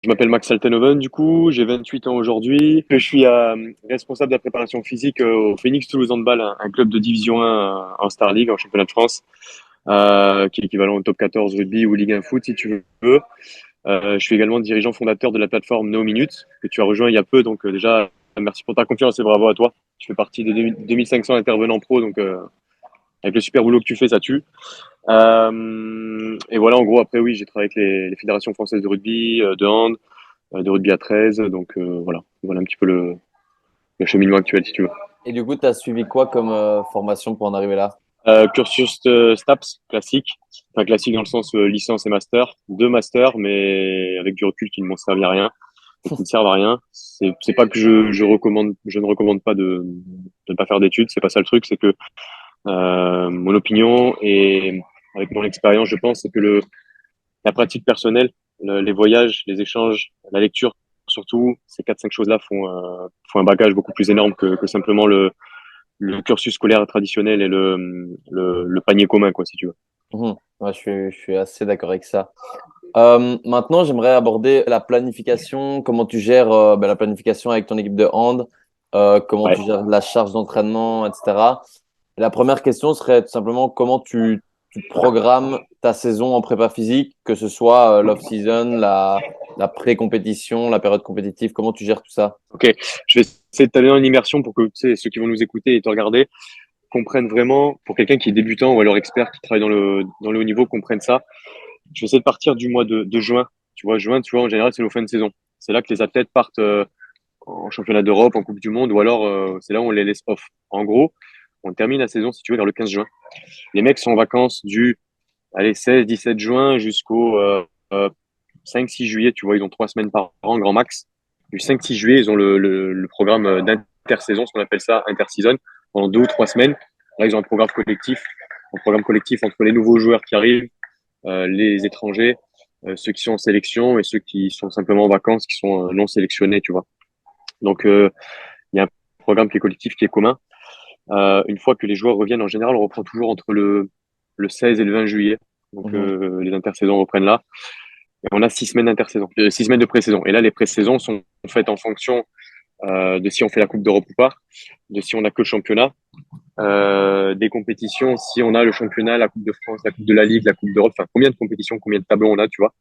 Je m'appelle Max Altenhoven, du coup, j'ai 28 ans aujourd'hui. Je suis responsable de la préparation physique au Phoenix Toulouse Handball, un club de division 1 en Star League, en championnat de France, qui est équivalent au top 14 rugby ou Ligue 1 foot, si tu veux. Je suis également dirigeant fondateur de la plateforme No Minutes, que tu as rejoint il y a peu. Donc déjà, merci pour ta confiance et bravo à toi. Tu fais partie des 2500 intervenants pro, donc avec le super boulot que tu fais, ça tue. Et voilà, en gros, après, oui, j'ai travaillé avec les fédérations françaises de rugby, de hand, de rugby à 13. Donc voilà un petit peu le cheminement actuel, si tu veux. Et du coup, tu as suivi quoi comme formation pour en arriver là? Cursus STAPS classique, enfin classique dans le sens licence et master, deux masters, mais avec du recul qui ne m'ont servi à rien et qui ne servent à rien. C'est pas que je recommande, je ne recommande pas de ne pas faire d'études, c'est pas ça le truc, c'est que mon opinion et avec mon expérience, je pense, c'est que la pratique personnelle, les voyages, les échanges, la lecture, surtout, ces quatre, cinq choses-là font un bagage beaucoup plus énorme que simplement le cursus scolaire traditionnel et le panier commun, quoi, si tu veux. Mhm. Ouais, je suis assez d'accord avec ça. Maintenant, j'aimerais aborder la planification, comment tu gères la planification avec ton équipe de hand, comment Ouais. tu gères la charge d'entraînement, etc. La première question serait tout simplement comment tu programmes ta saison en prépa physique, que ce soit l'off-season, la pré-compétition, la période compétitive, comment tu gères tout ça? Ok. Je vais essayer de t'aller en immersion pour que tu sais, ceux qui vont nous écouter et te regarder comprennent vraiment, pour quelqu'un qui est débutant ou alors expert qui travaille dans le haut niveau, comprennent ça. Je vais essayer de partir du mois de juin. Juin, tu vois, en général, c'est nos fins de saison. C'est là que les athlètes partent en championnat d'Europe, en Coupe du Monde, ou alors c'est là où on les laisse off. En gros, on termine la saison, si tu veux, vers le 15 juin. Les mecs sont en vacances du allez, 16-17 juin jusqu'au 5-6 juillet, tu vois, ils ont 3 semaines par an, grand max. Du 5-6 juillet, ils ont le programme d'intersaison, ce qu'on appelle ça, interseason, pendant 2 ou 3 semaines. Là, ils ont un programme collectif entre les nouveaux joueurs qui arrivent, les étrangers, ceux qui sont en sélection et ceux qui sont simplement en vacances, qui sont non sélectionnés, tu vois. Donc, il y a un programme qui est collectif, qui est commun. Une fois que les joueurs reviennent, en général, on reprend toujours entre le 16 et le 20 juillet. Donc, Mhm. les intersaisons reprennent là. Et on a 6 semaines d'intersaison, 6 semaines de pré-saison. Et là, les pré-saisons sont faites en fonction de si on fait la Coupe d'Europe ou pas, de si on a que le championnat, des compétitions, si on a le championnat, la Coupe de France, la Coupe de la Ligue, la Coupe d'Europe, enfin combien de compétitions, combien de tableaux on a, tu vois,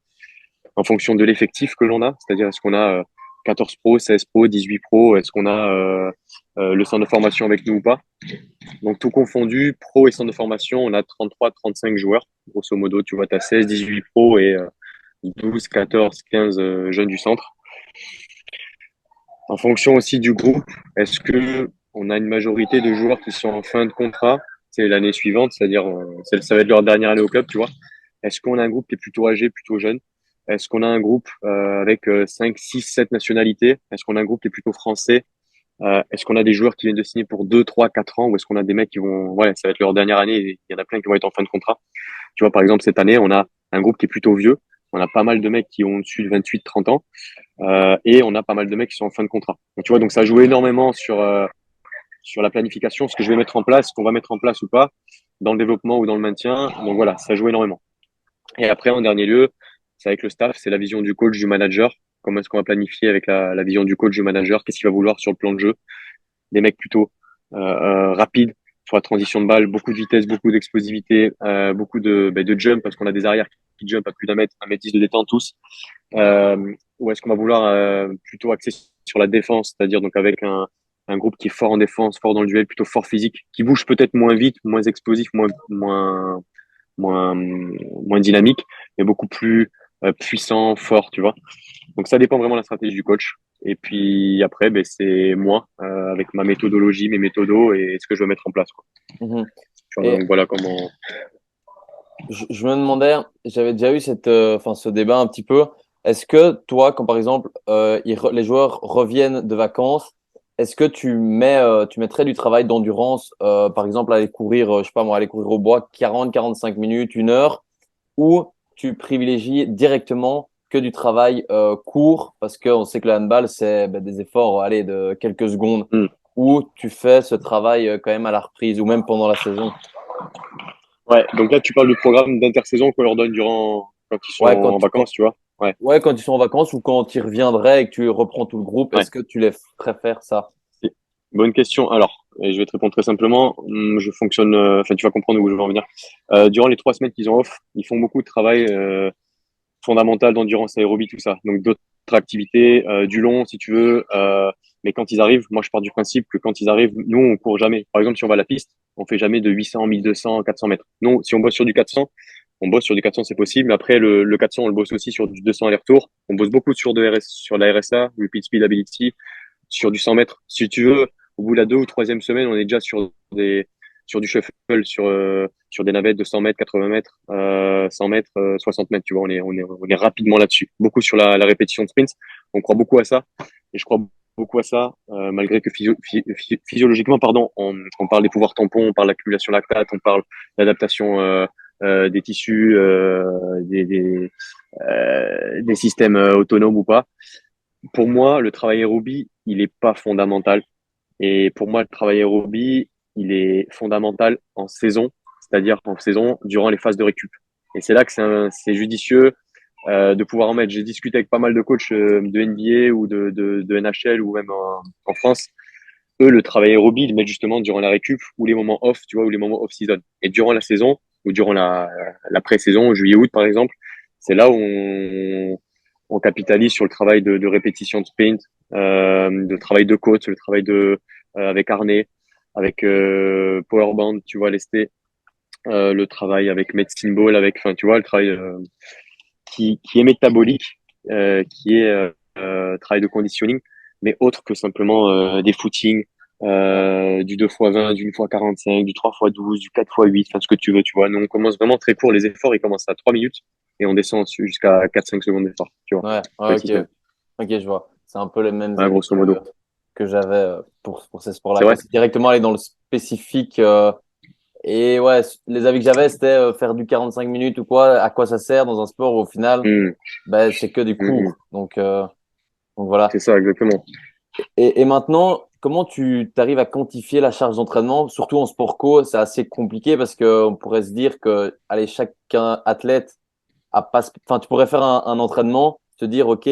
en fonction de l'effectif que l'on a, c'est-à-dire est-ce qu'on a 14 pros, 16 pros, 18 pros, est-ce qu'on a le centre de formation avec nous ou pas. Donc tout confondu, pro et centre de formation, on a 33, 35 joueurs, grosso modo, tu vois, tu as 16, 18 pros et 12, 14, 15 jeunes du centre. En fonction aussi du groupe, est-ce que on a une majorité de joueurs qui sont en fin de contrat, c'est l'année suivante, c'est-à-dire ça va être leur dernière année au club, tu vois. Est-ce qu'on a un groupe qui est plutôt âgé, plutôt jeune? Est-ce qu'on a un groupe avec 5, 6, 7 nationalités? Est-ce qu'on a un groupe qui est plutôt français? Est-ce qu'on a des joueurs qui viennent de signer pour 2, 3, 4 ans ou est-ce qu'on a des mecs qui vont, ouais, ça va être leur dernière année et il y en a plein qui vont être en fin de contrat. Tu vois, par exemple, cette année, on a un groupe qui est plutôt vieux. On a pas mal de mecs qui ont au-dessus de 28, 30 ans. Et on a pas mal de mecs qui sont en fin de contrat. Donc, tu vois, donc ça joue énormément sur la planification, ce que je vais mettre en place, ce qu'on va mettre en place ou pas, dans le développement ou dans le maintien. Donc voilà, ça joue énormément. Et après, en dernier lieu, c'est avec le staff, c'est la vision du coach, du manager. Comment est-ce qu'on va planifier avec la vision du coach, du manager? Qu'est-ce qu'il va vouloir sur le plan de jeu? Des mecs plutôt rapides sur la transition de balle, beaucoup de vitesse, beaucoup d'explosivité, beaucoup de jump parce qu'on a des arrières qui jump à plus d'un mètre, 1,10 m de détente tous. Ou est-ce qu'on va vouloir plutôt axer sur la défense, c'est-à-dire donc avec un groupe qui est fort en défense, fort dans le duel, plutôt fort physique, qui bouge peut-être moins vite, moins explosif, moins dynamique, mais beaucoup plus puissant, fort, tu vois. Donc ça dépend vraiment de la stratégie du coach. Et puis après, ben, c'est moi, avec ma méthodologie, mes méthodos et ce que je veux mettre en place, quoi. Mhm. Tu vois, Et donc voilà comment. je me demandais, j'avais déjà eu ce débat un petit peu. Est-ce que toi, quand par exemple les joueurs reviennent de vacances, est-ce que tu mettrais du travail d'endurance, par exemple aller courir, je sais pas moi, aller courir au bois 40-45 minutes, 1 heure, ou tu privilégies directement que du travail court, parce qu'on sait que le handball, c'est des efforts, allez, de quelques secondes, Hmm. ou tu fais ce travail quand même à la reprise, ou même pendant la saison? Ouais, donc là tu parles du programme d'intersaison qu'on leur donne durant quand ils sont Ouais, en vacances, tu vois. Ouais, Ouais, quand ils sont en vacances ou quand ils reviendraient et que tu reprends tout le groupe, ouais. est-ce que tu les préfères ça? C'est- Bonne question. Alors, et je vais te répondre très simplement. Je fonctionne, enfin, tu vas comprendre où je veux en venir. Durant les 3 semaines qu'ils ont off, ils font beaucoup de travail fondamental d'endurance aérobie, tout ça. Donc d'autres activités, du long si tu veux. Mais quand ils arrivent, moi je pars du principe que quand ils arrivent, nous on court jamais. Par exemple, si on va à la piste, on fait jamais de 800, 1200, 400 mètres. Non, si on bosse sur du 400, on bosse sur du 400, c'est possible. Mais après, le 400, on le bosse aussi sur du 200 aller-retour. On bosse beaucoup sur la RSA, Repeat Speed Ability, sur du 100 mètres. Si tu veux, au bout de la 2 ou 3e semaine, on est déjà sur du shuffle, sur des navettes de 100 mètres, 80 mètres, 100 mètres, 60 mètres, tu vois, on est rapidement là-dessus. Beaucoup sur la répétition de sprint. On croit beaucoup à ça. Et je crois beaucoup à ça, malgré que physiologiquement, pardon, on parle des pouvoirs tampons, on parle d'accumulation lactate, on parle d'adaptation des tissus, des systèmes autonomes ou pas. Pour moi, le travail aérobie, il est pas fondamental. Et pour moi, le travail aérobie, il est fondamental en saison, c'est-à-dire en saison durant les phases de récup. Et c'est là que c'est judicieux de pouvoir en mettre. J'ai discuté avec pas mal de coachs de NBA ou de NHL ou même en France. Eux, le travail aérobie, ils le mettent justement durant la récup ou les moments off, tu vois, ou les moments off-season. Et durant la saison ou durant la pré-saison, juillet-août par exemple, c'est là où on capitalise sur le travail de répétition de sprint, de travail de côte, le travail avec harnais, avec powerband, tu vois, lesté, le travail avec medicine ball, avec, enfin, tu vois, le travail qui est métabolique, qui est travail de conditioning, mais autre que simplement des footings, du 2x20, du 1x45, du 3x12, du 4x8, enfin ce que tu veux, tu vois. Nous, on commence vraiment très court, les efforts, ils commencent à 3 minutes et on descend jusqu'à 4-5 secondes d'effort, tu vois. Ouais, C'est ouais, le ok. système. Ok, je vois. C'est un peu les mêmes Ouais, avis grosso modo. que j'avais pour ces sports-là, C'est quoi. vrai? C'est directement aller dans le spécifique. Et ouais, les avis que j'avais, c'était faire du 45 minutes ou quoi, à quoi ça sert dans un sport où au final, Hum, ben, c'est que du hum. court. Donc voilà. C'est ça, exactement. Et maintenant, comment tu arrives à quantifier la charge d'entraînement? Surtout en sport co, c'est assez compliqué parce que on pourrait se dire que, allez, chaque athlète a pas, enfin, tu pourrais faire un entraînement, te dire, OK,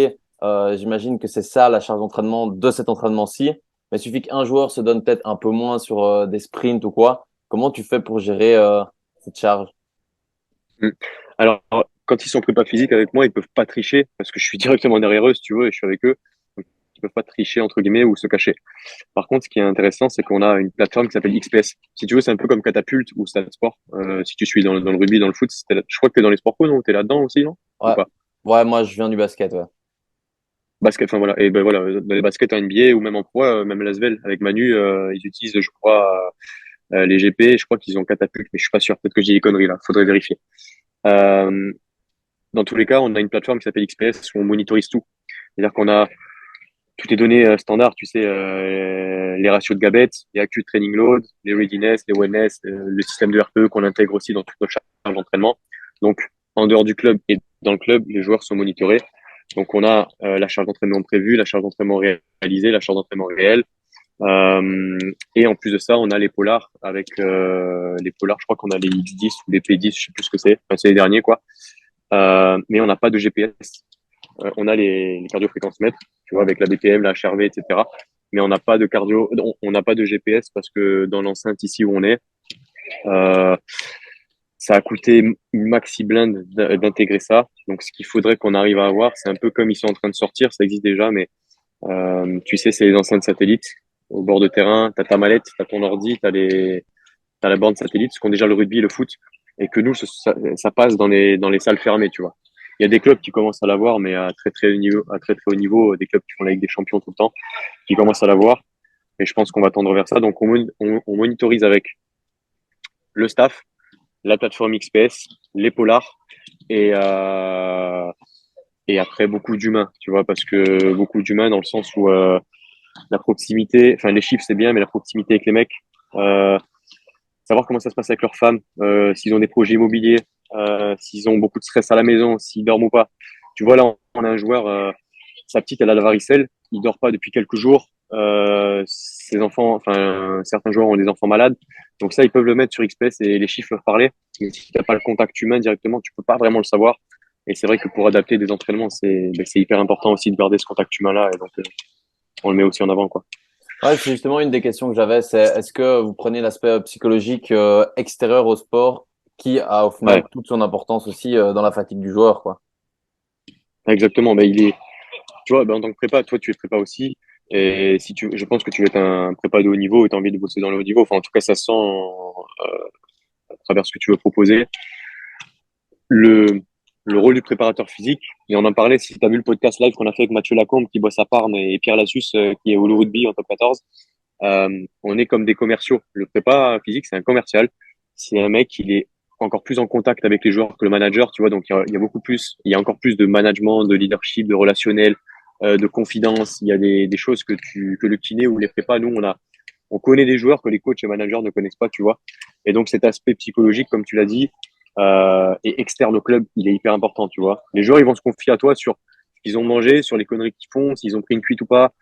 j'imagine que c'est ça la charge d'entraînement de cet entraînement-ci, mais il suffit qu'un joueur se donne peut-être un peu moins sur des sprints ou quoi. Comment tu fais pour gérer cette charge? Hum. Alors, quand ils sont prépa physique avec moi, ils peuvent pas tricher parce que je suis directement derrière eux, si tu veux, et je suis avec eux. Donc, ils peuvent pas tricher, entre guillemets, ou se cacher. Par contre, ce qui est intéressant, c'est qu'on a une plateforme qui s'appelle XPS. Si tu veux, c'est un peu comme Catapult ou Stade Sport. Si tu suis dans le rugby, dans le foot, je crois que t'es dans les sports co, non? T'es là-dedans aussi, non? Ou Ouais, pas? ouais, moi je viens du basket, ouais. Basket, enfin voilà. Et ben voilà, dans les baskets en NBA ou même en pro, même l'Asvel avec Manu, ils utilisent, je crois, les GP. Je crois qu'ils ont Catapult, mais je suis pas sûr. Peut-être que j'ai des conneries là. Faudrait vérifier. Euh, dans tous les cas, on a une plateforme qui s'appelle XPS où on monitorise tout. C'est-à-dire qu'on a toutes les données standards, tu sais, les ratios de Gabet, les acute training load, les readiness, les wellness, le système de RPE qu'on intègre aussi dans toutes nos charges d'entraînement. Donc, en dehors du club et dans le club, les joueurs sont monitorés. Donc, on a la charge d'entraînement prévue, la charge d'entraînement réalisée, la charge d'entraînement réelle. Et en plus de ça, on a les polars avec les polars. Je crois qu'on a les X10 ou les P10, je sais plus ce que c'est. Enfin, c'est les derniers, quoi. Mais on n'a pas de GPS. On a les cardiofréquencemètres, tu vois, avec la BPM, la HRV, etc. Mais on n'a pas de cardio, on n'a pas de GPS parce que dans l'enceinte ici où on est, euh, ça a coûté une maxi blinde d'intégrer ça. Donc, ce qu'il faudrait qu'on arrive à avoir, c'est un peu comme ils sont en train de sortir, ça existe déjà, mais tu sais, c'est les enceintes satellites au bord de terrain. T'as ta mallette, t'as ton ordi, t'as la borne satellite, ce qu'on déjà le rugby, et le foot, et que nous, ça passe dans les salles fermées, tu vois. Il y a des clubs qui commencent à l'avoir, mais à très très haut niveau, des clubs qui font la Ligue des Champions tout le temps, qui commencent à l'avoir. Et je pense qu'on va tendre vers ça. Donc on monitorise avec le staff, la plateforme XPS, les polars et et après beaucoup d'humains, tu vois, parce que beaucoup d'humains dans le sens où la proximité, enfin les chiffres c'est bien, mais la proximité avec les mecs, euh, savoir comment ça se passe avec leurs femmes, s'ils ont des projets immobiliers, s'ils ont beaucoup de stress à la maison, s'ils dorment ou pas. Tu vois, là, on a un joueur, sa petite, elle a la varicelle, il dort pas depuis quelques jours. Ses enfants, enfin, certains joueurs ont des enfants malades. Donc ça, ils peuvent le mettre sur XPS et les chiffres leur parler. Mais si tu n'as pas le contact humain directement, tu peux pas vraiment le savoir. Et c'est vrai que pour adapter des entraînements, c'est hyper important aussi de garder ce contact humain-là. Et donc, on le met aussi en avant, quoi. Ouais, c'est justement une des questions que j'avais, c'est est-ce que vous prenez l'aspect psychologique extérieur au sport qui a au final Ouais, toute son importance aussi dans la fatigue du joueur, quoi. exactement. Mais tu vois, ben, en tant que prépa, toi, tu es prépa aussi. Et si je pense que tu veux être un prépa de haut niveau et tu as envie de bosser dans le haut niveau. Enfin, en tout cas, ça se sent à travers ce que tu veux proposer. Le, le rôle du préparateur physique, et on en parlait si tu as vu le podcast live qu'on a fait avec Mathieu Lacombe qui bosse à Parme et Pierre Lassus qui est au rugby en top 14. On est comme des commerciaux. Le prépa physique, c'est un commercial. C'est un mec, il est encore plus en contact avec les joueurs que le manager, tu vois. Donc, il y a beaucoup plus, il y a encore plus de management, de leadership, de relationnel, de confidence. Il y a des choses que le kiné ou les prépas, nous, on connaît des joueurs que les coachs et managers ne connaissent pas, tu vois. Et donc, cet aspect psychologique, comme tu l'as dit, et externe au club, il est hyper important, tu vois. Les joueurs, ils vont se confier à toi sur ce qu'ils ont mangé, sur les conneries qu'ils font, s'ils ont pris une cuite ou pas,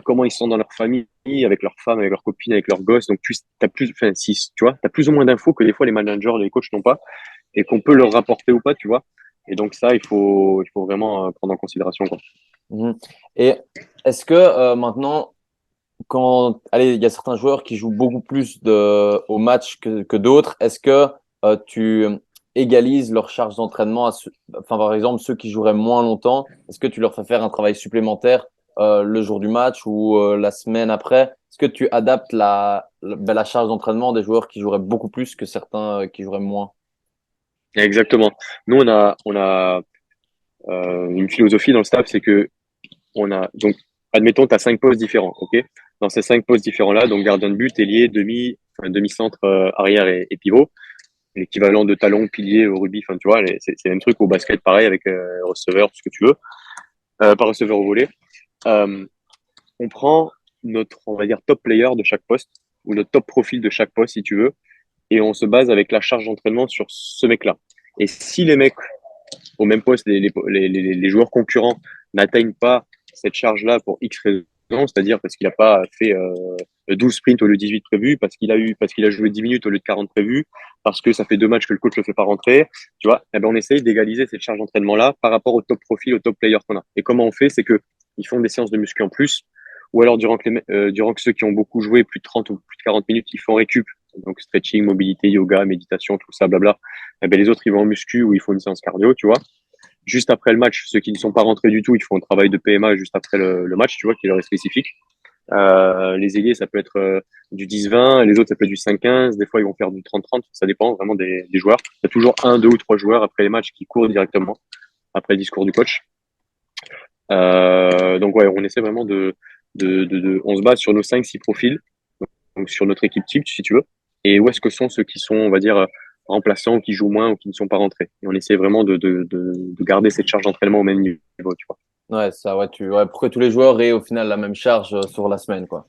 comment ils sont dans leur famille, avec leurs femmes, avec leurs copines, avec leurs gosses. Donc, t'as plus, enfin, si, tu vois, t'as plus ou moins d'infos que des fois les managers, les coachs n'ont pas et qu'on peut leur rapporter ou pas, tu vois. Et donc, ça, il faut vraiment prendre en considération, quoi. Mhm. Et est-ce que maintenant, quand allez, il y a certains joueurs qui jouent beaucoup plus au match que d'autres, est-ce que tu égalises leur charge d'entraînement enfin par exemple ceux qui joueraient moins longtemps, est-ce que tu leur fais faire un travail supplémentaire le jour du match ou la semaine après? Est-ce que tu adaptes la charge d'entraînement des joueurs qui joueraient beaucoup plus que certains qui joueraient moins? Exactement. Nous, on a une philosophie dans le staff, c'est que donc, admettons, tu as 5 postes différents, ok? Dans ces 5 postes différents-là, donc gardien de but, ailier, demi-centre, arrière et pivot, l'équivalent de talon, pilier au rugby, enfin, tu vois, c'est le même truc au basket, pareil, avec receveur, tout ce que tu veux, pas receveur au volet. Euh, on prend on va dire, top player de chaque poste, ou notre top profil de chaque poste, si tu veux, et on se base avec la charge d'entraînement sur ce mec-là. Et si les mecs au même poste, les joueurs concurrents n'atteignent pas cette charge-là pour X raisons, c'est-à-dire parce qu'il n'a pas fait 12 sprints au lieu de 18 prévus, parce qu'il a joué 10 minutes au lieu de 40 prévus, parce que ça fait 2 matchs que le coach ne le fait pas rentrer, tu vois, eh ben on essaye d'égaliser cette charge d'entraînement-là par rapport au top profil, au top player qu'on a. Et comment on fait, c'est que ils font des séances de muscu en plus, ou alors durant que ceux qui ont beaucoup joué, plus de 30 ou plus de 40 minutes, ils font récup, donc stretching, mobilité, yoga, méditation, tout ça, blabla. Eh ben les autres, ils vont en muscu ou ils font une séance cardio, tu vois. Juste après le match, ceux qui ne sont pas rentrés du tout, ils font un travail de PMA juste après le match, tu vois, qui leur est spécifique. Les ailiers, ça peut être du 10-20, les autres, ça peut être du 5-15, des fois, ils vont faire du 30-30, ça dépend vraiment des joueurs. Il y a toujours un, deux ou trois joueurs après les matchs qui courent directement, après le discours du coach. Donc, ouais, on essaie vraiment on se base sur nos 5-6 profils, donc sur notre équipe type, si tu veux, et où est-ce que sont ceux qui sont, on va dire, remplaçants, ou qui jouent moins, ou qui ne sont pas rentrés. Et on essaie vraiment de garder cette charge d'entraînement au même niveau, tu vois. Ouais, ça, ouais, pour que tous les joueurs aient au final la même charge sur la semaine, quoi.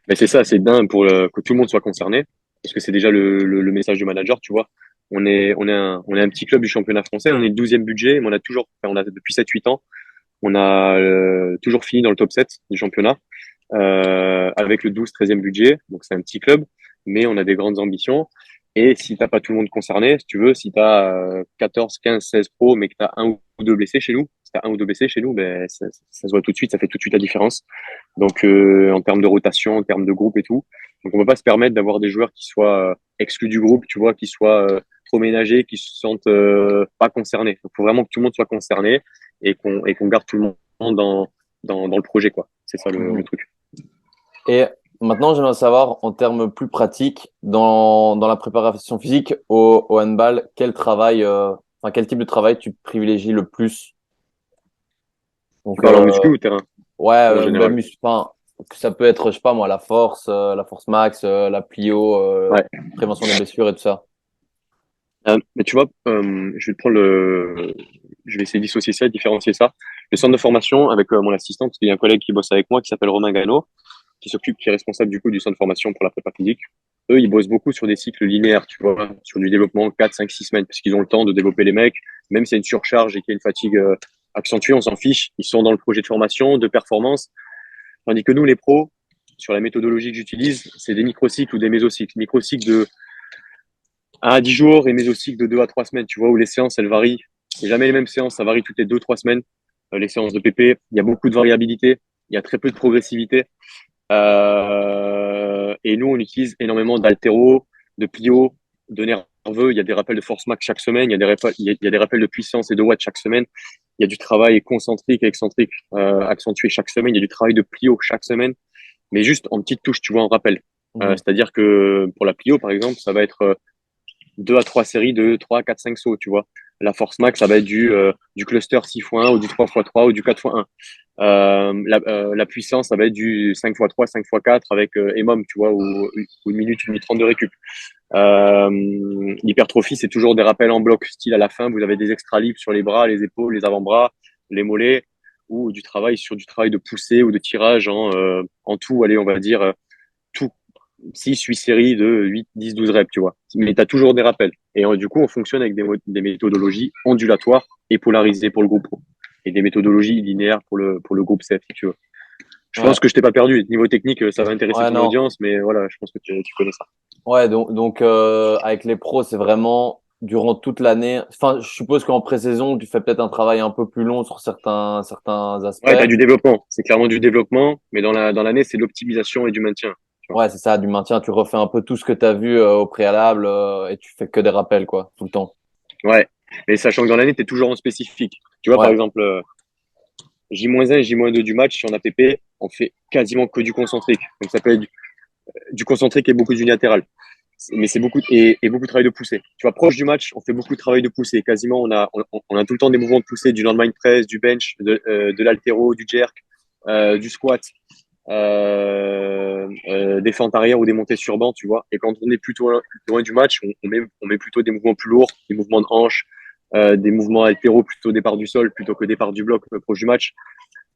Mais c'est ça, c'est bien pour que tout le monde soit concerné, parce que c'est déjà le message du manager, tu vois. On est un petit club du championnat français, on est le 12e budget, mais on a depuis 7-8 ans, on a toujours fini dans le top 7 du championnat, avec le 12-13e budget, donc c'est un petit club, mais on a des grandes ambitions. Et si t'as pas tout le monde concerné, si tu veux, si t'as 14, 15, 16 pros, mais que t'as un ou deux blessés chez nous, si t'as un ou deux blessés chez nous, ben ça se voit tout de suite, ça fait tout de suite la différence. Donc en termes de rotation, en termes de groupe et tout. Donc on peut pas se permettre d'avoir des joueurs qui soient exclus du groupe, tu vois, qui soient trop ménagés, qui se sentent pas concernés. Il faut vraiment que tout le monde soit concerné et qu'on garde tout le monde dans le projet, quoi. C'est ça le Mhm. truc. Et maintenant, j'aimerais savoir, en termes plus pratiques, dans la préparation physique au handball, enfin, quel type de travail tu privilégies le plus? Tu Donc, parles en muscu ou terrain ouais, ou en général? enfin, que ça peut être, je sais pas moi, la force max, la plio, Ouais. prévention des blessures et tout ça. Mais tu vois, je vais essayer de dissocier ça, de différencier ça. Le centre de formation avec mon assistant, parce qu'il y a un collègue qui bosse avec moi qui s'appelle Romain Gano, qui est responsable du coup du centre de formation pour la prépa physique. Eux, ils bossent beaucoup sur des cycles linéaires, tu vois, sur du développement 4, 5, 6 semaines, parce qu'ils ont le temps de développer les mecs, même s'il y a une surcharge et qu'il y a une fatigue accentuée, on s'en fiche. Ils sont dans le projet de formation, de performance. Tandis que nous, les pros, sur la méthodologie que j'utilise, c'est des microcycles ou des mésocycles. Microcycles de 1 à 10 jours et mésocycles de 2 à 3 semaines, tu vois, où les séances, elles varient. C'est jamais les mêmes séances, ça varie toutes les 2, 3 semaines. Les séances de PP, il y a beaucoup de variabilité, il y a très peu de progressivité. Et nous, on utilise énormément d'haltéro, de plio, de nerveux. Il y a des rappels de force max chaque semaine, il y a des rappels de puissance et de watts chaque semaine. Il y a du travail concentrique et excentrique accentué chaque semaine. Il y a du travail de plio chaque semaine, mais juste en petites touches, tu vois, en rappel. Mhm. C'est-à-dire que pour la plio, par exemple, ça va être 2 à 3 séries de 3, 4, 5 sauts, tu vois. La force max, ça va être du cluster 6x1 ou du 3x3 ou du 4x1. La puissance, ça va être du 5x3, 5x4 avec EMOM, tu vois, ou 1 minute 30 de récup. L'hypertrophie, c'est toujours des rappels en bloc, style à la fin, vous avez des extra libres sur les bras, les épaules, les avant-bras, les mollets, ou du travail sur du travail de poussée ou de tirage en tout, allez, on va dire tout 6, 8 séries de 8, 10, 12 reps, tu vois. Mais tu as toujours des rappels. Et du coup, on fonctionne avec des méthodologies ondulatoires et polarisées pour le groupe pro. Et des méthodologies linéaires pour le groupe CF, si tu veux. Je Ouais, pense que je t'ai pas perdu. Niveau technique, ça va intéresser ouais, ton non. audience, mais voilà, je pense que tu connais ça. Ouais, donc avec les pros, c'est vraiment durant toute l'année. Enfin, je suppose qu'en pré-saison, tu fais peut-être un travail un peu plus long sur certains aspects. Ouais, tu as du développement. C'est clairement du développement, mais dans l'année, c'est de l'optimisation et du maintien. Tu vois. Ouais, c'est ça, du maintien. Tu refais un peu tout ce que tu as vu au préalable et tu fais que des rappels, quoi, tout le temps. Ouais. Mais sachant que dans l'année, tu es toujours en spécifique. Tu vois, par Ouais, exemple, J-1 et J-2 du match, si on a PP, on fait quasiment que du concentrique. Donc ça peut être du concentrique et beaucoup d'unilatéral. Mais c'est beaucoup de travail de poussée. Tu vois, proche du match, on fait beaucoup de travail de poussée. Quasiment, on a tout le temps des mouvements de poussée, du landmine press, du bench, de l'haltéro, du jerk, du squat, des fentes arrière ou des montées sur banc, tu vois. Et quand on est plutôt loin du match, on met plutôt des mouvements plus lourds, des mouvements de hanche, des mouvements haltéro plutôt départ du sol plutôt que départ du bloc proche du match.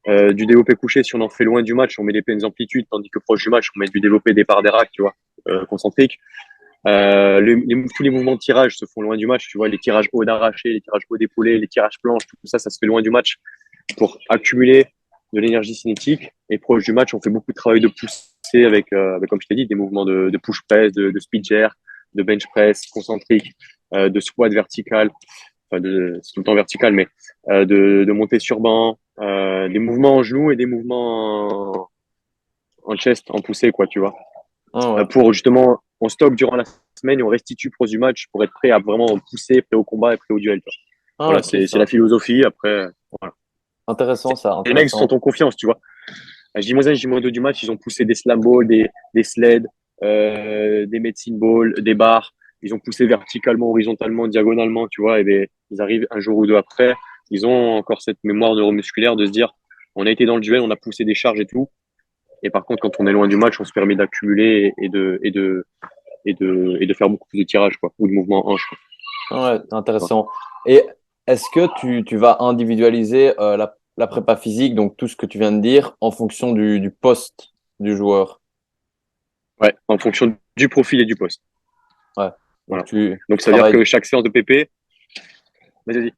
Du développé couché, si on en fait loin du match, on met des pleines amplitudes, tandis que proche du match, on met du développé départ des racks, tu vois, concentrique. Tous les mouvements de tirage se font loin du match, tu vois, les tirages hauts d'arraché, les tirages hauts d'épaulé, les tirages planches, tout ça, ça se fait loin du match pour accumuler de l'énergie cinétique. Et proche du match, on fait beaucoup de travail de poussée avec comme je t'ai dit, des mouvements de push press, de speed jerk, de bench press concentrique, de squat vertical, enfin c'est tout le temps vertical, mais de montée sur banc, des mouvements en genoux et des mouvements en chest, en poussée, quoi, tu vois. ah, ouais. Pour justement, on stocke durant la semaine et on restitue proche du match pour être prêt à vraiment pousser, prêt au combat et prêt au duel. Tu vois. Ah, Voilà, ok, c'est la ça. philosophie. Après, voilà. Intéressant, ça, Et les mecs se intéressant. sentent en confiance, tu vois. À J-1, J-2 du match, ils ont poussé des slam balls, des sleds, des medicine balls, des barres. Ils ont poussé verticalement, horizontalement, diagonalement, tu vois. Et ben, ils arrivent un jour ou deux après. Ils ont encore cette mémoire neuromusculaire de se dire, on a été dans le duel, on a poussé des charges et tout. Et par contre, quand on est loin du match, on se permet d'accumuler et de faire beaucoup plus de tirages, quoi, ou de mouvements hanches, quoi. Ah, ouais, Tu vois. intéressant. Et est-ce que tu vas individualiser la prépa physique, donc tout ce que tu viens de dire, en fonction du poste du joueur? Ouais, en fonction du profil et du poste. Ouais. Donc Voilà. tu Donc, ça veut dire travailles. que chaque séance de PP, vas-y,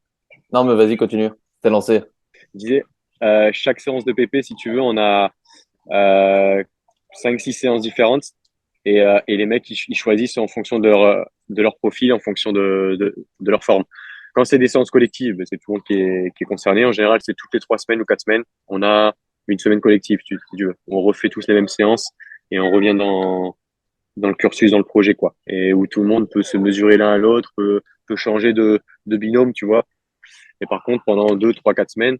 Non, mais vas-y, continue. T'es lancé. je disais, chaque séance de PP, si tu veux, on a euh, 5, 6 séances différentes et les mecs, ils choisissent en fonction de leur profil, en fonction de leur forme. Quand c'est des séances collectives, c'est tout le monde qui est concerné. En général, c'est toutes les 3 semaines ou 4 semaines. On a une semaine collective, si tu veux. On refait tous les mêmes séances et on revient dans le cursus, dans le projet, quoi. Et où tout le monde peut se mesurer l'un à l'autre, peut changer de binôme, tu vois. Et par contre, pendant 2, 3, 4 semaines,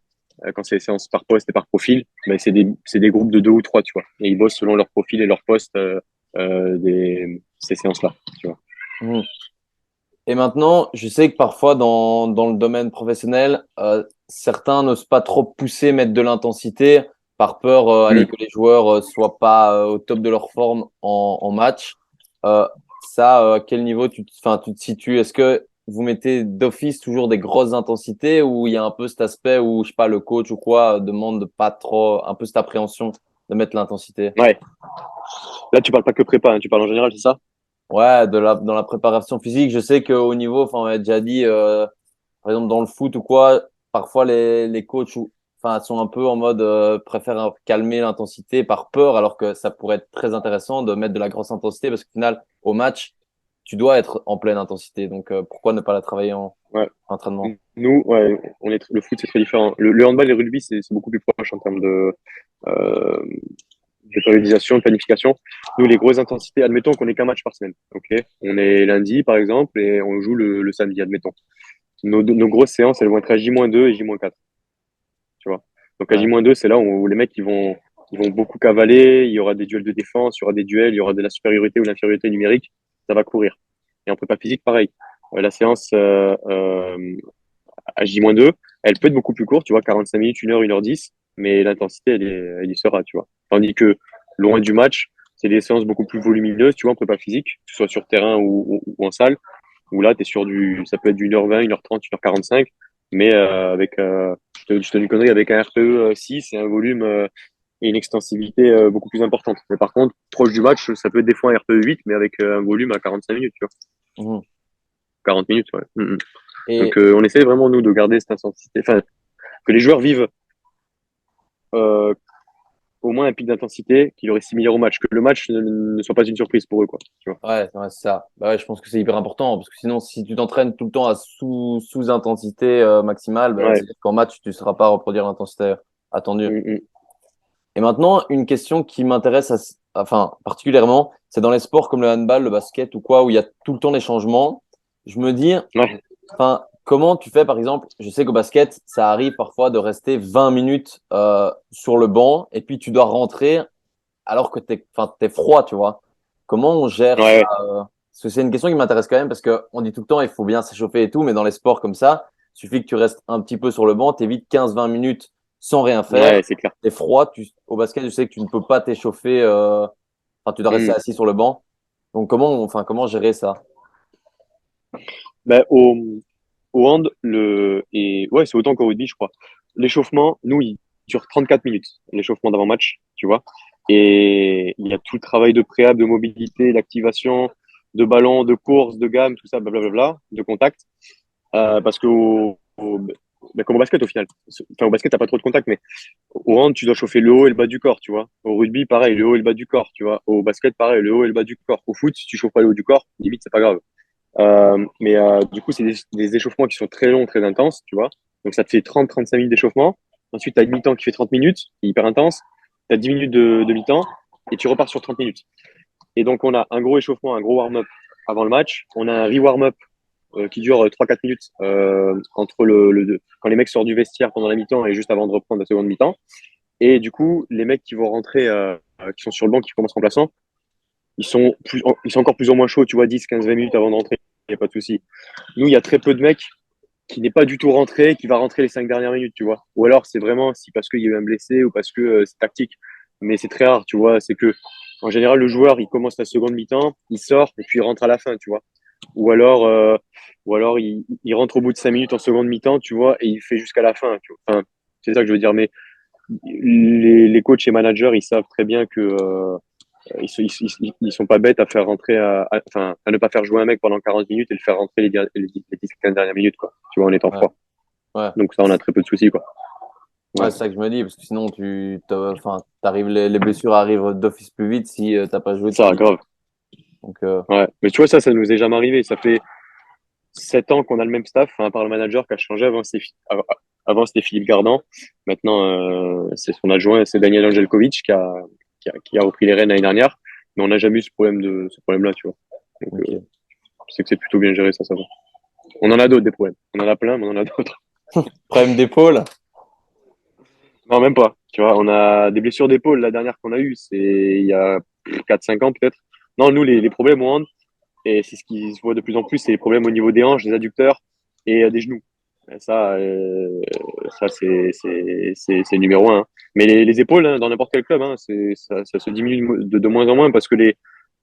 quand c'est des séances par poste et par profil, ben, c'est des groupes de 2 ou 3, tu vois. Et ils bossent selon leur profil et leur poste ces séances-là, tu vois. Mhm. Et maintenant, je sais que parfois dans le domaine professionnel, certains n'osent pas trop pousser, mettre de l'intensité par peur allez, Mm. que les joueurs soient pas au top de leur forme en match. À quel niveau enfin, tu te situes? Est-ce que vous mettez d'office toujours des grosses intensités ou il y a un peu cet aspect où, je sais pas, le coach ou quoi demande de pas trop, un peu cette appréhension de mettre l'intensité? Ouais. Là, tu parles pas que prépa, hein, tu parles en général, c'est ça? Ouais, dans la préparation physique, je sais qu'au niveau, enfin, on a déjà dit, par exemple, dans le foot ou quoi, parfois les coachs enfin, sont un peu en mode préfèrent calmer l'intensité par peur, alors que ça pourrait être très intéressant de mettre de la grosse intensité parce qu'au final, au match, tu dois être en pleine intensité. Donc, pourquoi ne pas la travailler Ouais. l'entraînement? Nous, ouais, le foot, c'est très différent. Le handball et le rugby, c'est beaucoup plus proche en termes euh, de périodisation, de planification. Nous, les grosses intensités, admettons qu'on ait qu'un match par semaine. Ok, on est lundi, par exemple, et on joue le samedi, admettons. Nos grosses séances, elles vont être à J-2 et J-4, tu vois. Donc à Ouais. J-2, c'est là où les mecs ils vont beaucoup cavaler, il y aura des duels de défense, il y aura des duels, il y aura de la supériorité ou l'infériorité numérique, ça va courir. Et en prépa physique, pareil. La séance à J-2, elle peut être beaucoup plus courte, tu vois, 45 minutes, 1 heure 10, mais l'intensité, elle y sera, tu vois. Tandis que loin du match, c'est des séances beaucoup plus volumineuses, tu vois, en prépa physique, que ce soit sur terrain ou en salle, où là, t'es sur ça peut être du 1 h 20, 1 h 30, 1 h 45, mais je te dis une connerie, avec un RPE 6 et un volume et une extensivité beaucoup plus importante. Mais par contre, proche du match, ça peut être des fois un RPE 8, mais avec un volume à 45 minutes, tu vois. Mhm. 40 minutes, ouais. Donc, Et on essaie vraiment, nous, de garder cette intensité, enfin, que les joueurs vivent euh, au moins un pic d'intensité qui leur est similaire au match, que le match ne soit pas une surprise pour eux, quoi. Tu vois. ouais, c'est ça. Bah ouais, je pense que c'est hyper important parce que sinon, si tu t'entraînes tout le temps à sous-intensité maximale, bah, Ouais. c'est qu'en match, tu ne sauras pas reproduire l'intensité attendue. Mm, mm. Et maintenant, une question qui m'intéresse enfin, particulièrement, c'est dans les sports comme le handball, le basket ou quoi, où il y a tout le temps des changements. Je me dis, Ouais. enfin, comment tu fais, par exemple, je sais qu'au basket, ça arrive parfois de rester 20 minutes sur le banc et puis tu dois rentrer alors que enfin, t'es froid, tu vois. Comment on gère ça? Ouais. Parce que c'est une question qui m'intéresse quand même parce qu'on dit tout le temps, il faut bien s'échauffer et tout, mais dans les sports comme ça, il suffit que tu restes un petit peu sur le banc, t'évites 15-20 minutes sans rien Ouais, faire. c'est clair. T'es froid, au basket, je sais que tu ne peux pas t'échauffer, enfin, tu dois rester Mm. assis sur le banc. Donc, enfin, comment gérer ça? Ben, au hand, ouais, c'est autant qu'au rugby, je crois. L'échauffement, nous, il dure 34 minutes, l'échauffement d'avant-match, tu vois. Et il y a tout le travail de préhab, de mobilité, d'activation, de ballon, de course, de gamme, tout ça, blablabla, de contact. Parce que ben, comme au basket, au final. Enfin, au basket, t'as pas trop de contact, mais au hand, tu dois chauffer le haut et le bas du corps, tu vois. Au rugby, pareil, le haut et le bas du corps, tu vois. Au basket, pareil, le haut et le bas du corps. Au foot, si tu chauffes pas le haut du corps, limite, c'est pas grave. Mais du coup, c'est des échauffements qui sont très longs, très intenses, tu vois. Donc, ça te fait 30-35 minutes d'échauffement. Ensuite, tu as une mi-temps qui fait 30 minutes, qui est hyper intense. Tu as 10 minutes de mi-temps et tu repars sur 30 minutes. Et donc, on a un gros échauffement, un gros warm-up avant le match. On a un re-warm-up qui dure 3-4 minutes entre quand les mecs sortent du vestiaire pendant la mi-temps et juste avant de reprendre la seconde mi-temps. Et du coup, les mecs qui vont rentrer, qui sont sur le banc, qui commencent remplaçant, ils sont encore plus ou moins chauds, tu vois, 10-15-20 minutes avant de rentrer. Il n'y a pas de souci. Nous, il y a très peu de mecs qui n'est pas du tout rentré, qui va rentrer les 5 dernières minutes, tu vois. Ou alors, c'est vraiment si parce qu'il y a eu un blessé ou parce que c'est tactique. Mais c'est très rare, tu vois. C'est que, en général, le joueur, il commence la seconde mi-temps, il sort et puis il rentre à la fin, tu vois. Ou alors, euh, ou alors il rentre au bout de 5 minutes en seconde mi-temps, tu vois, et il fait jusqu'à la fin, tu vois. Enfin, c'est ça que je veux dire. Mais les coachs et managers, ils savent très bien que ils sont pas bêtes à faire rentrer, enfin, à ne pas faire jouer un mec pendant 40 minutes et le faire rentrer les 10-15 dernières minutes, quoi. Tu vois, en étant Ouais, froid. ouais. Donc ça, on a très peu de soucis, quoi. Ouais, Ouais, c'est ça que je me dis, parce que sinon, enfin, les blessures arrivent d'office plus vite si t'as pas joué ça, depuis. grave. Donc, Ouais. Mais tu vois, ça nous est jamais arrivé. Ça fait 7 ans qu'on a le même staff, enfin, à part le manager qui a changé. Avant, c'était Philippe Gardan. Maintenant, c'est son adjoint, c'est Daniel Angelkovic qui a repris les rênes l'année dernière. Mais on n'a jamais eu ce problème-là, tu vois. Donc, ok. c'est que c'est plutôt bien géré, ça va. On en a d'autres, des problèmes. On en a plein, mais on en a d'autres. Problème d'épaule? Non, même pas. Tu vois, on a des blessures d'épaule. La dernière qu'on a eue, c'est il y a 4-5 ans peut-être. Non, nous, les problèmes au hand, et c'est ce qui se voit de plus en plus, c'est les problèmes au niveau des hanches, des adducteurs et des genoux. Et ça c'est numéro un, hein. Mais les épaules, hein, dans n'importe quel club, hein, ça se diminue de moins en moins parce que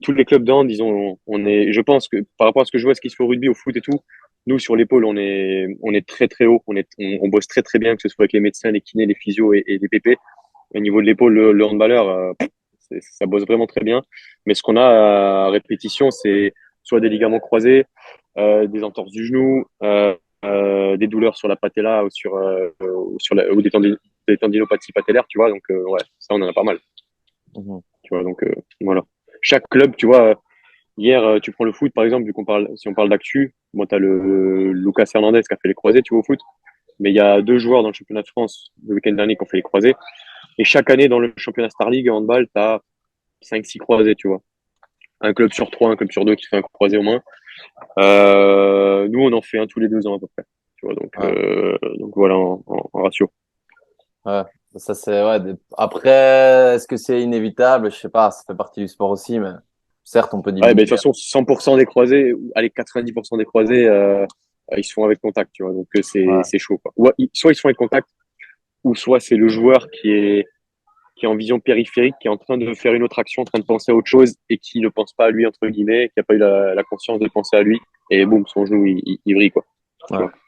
tous les clubs de hand, je pense que par rapport à ce que je vois, ce qui se fait au rugby, au foot et tout, nous sur l'épaule, on est très très haut, on bosse très très bien, que ce soit avec les médecins, les kinés, les physios et les PP. Au niveau de l'épaule, le handballeur, ça bosse vraiment très bien. Mais ce qu'on a à répétition, c'est soit des ligaments croisés, des entorses du genou, des douleurs sur la patella ou des tendinopathies patellaires, tu vois. Donc, ouais, ça, on en a pas mal, Mhm. tu vois. Donc, voilà. Chaque club, tu vois, Hier, tu prends le foot, par exemple, si on parle d'actu, moi, tu as le Lucas Hernandez qui a fait les croisés, tu vois, au foot. Mais il y a deux joueurs dans le championnat de France le week-end dernier qui ont fait les croisés. Et chaque année, dans le championnat Star League, en handball, tu as 5-6 croisés, tu vois. Un club sur trois, un club sur deux qui fait un croisé au moins. Nous, on en fait un tous les 2 ans à peu près. Tu vois, Ouais, donc voilà en ratio. ouais. Ça, c'est, ouais. Après, est-ce que c'est inévitable? Je sais pas, ça fait partie du sport aussi, mais certes, on peut Ouais, ben, de toute diminuer. façon, 100% des croisés, allez, 90% des croisés, ils se font avec contact, tu vois. Donc, Ouais. c'est chaud, quoi. Soit ils se font avec contact, ou soit c'est le joueur qui est en vision périphérique, qui est en train de faire une autre action, en train de penser à autre chose, et qui ne pense pas à lui, entre guillemets, qui n'a pas eu la conscience de penser à lui. Et boum, son genou, il brille, quoi. Tu Ouais. vois.